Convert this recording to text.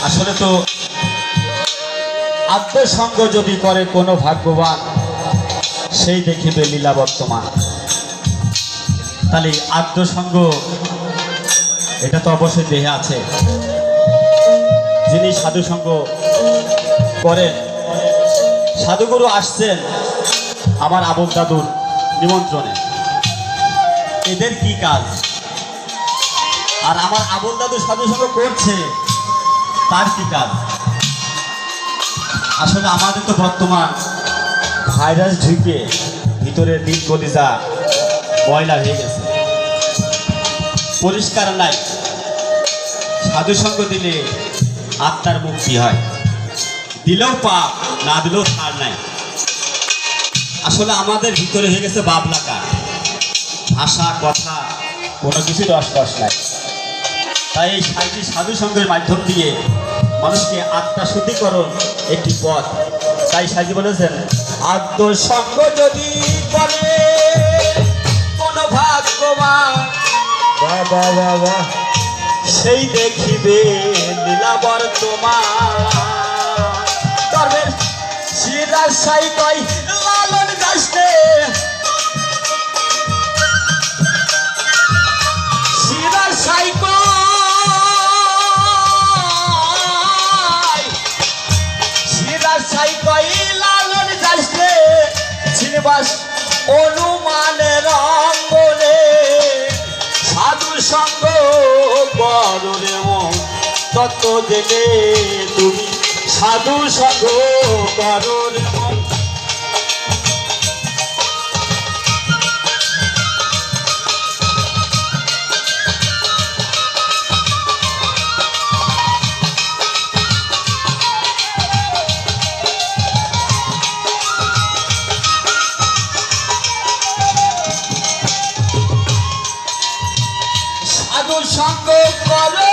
আসলে তো আত্মসঙ্গ যদি করে কোনো ভাগ্যবান, সেই দেখিবে লীলা বর্তমান। তাহলে আত্মসঙ্গ এটা তো অবশ্যই দেহে আছে। যিনি সাধুসঙ্গ করেন, সাধুগুরু আসছেন আমার আবুল দাদুর নিমন্ত্রণে, এদের কি কাজ? আর আমার আবুল দাদু সাধুসঙ্গ করছে, তার কি কাজ? আসলে আমাদের তো বর্তমান ভাইরাস ঢুকে ভিতরের দিক কলিজা ময়লা হয়ে গেছে, পরিষ্কার নাই। সাধুসঙ্গ দিলে আত্মার মুক্তি হয়, দিলেও পাপ, না দিলেও ছাড় নাই। আসলে আমাদের ভিতরে হয়ে গেছে বাবলাকা, ভাষা কথা কোনো কিছু রস নাই। তাই এই সাধুসঙ্গের মাধ্যম দিয়ে মানুষকে আত্মা শুদ্ধিকরণ একটি পথ। তাই সাজি বলেছেন, আত্মসঙ্গ যদি করে কোনো ভাগ্যবান, সেই দেখিবে লীলা বর্তমান। তবে শিরাশাই কই লালন দাসে, শিরাশাই কই লালন দাসে, শ্রীনিবাস অনুমানের অঙ্গনে সাধু সঙ্গ কররে মন, তত জেনে তুমি সাধু সঙ্গ কররে মন। সাধু সঙ্গ করো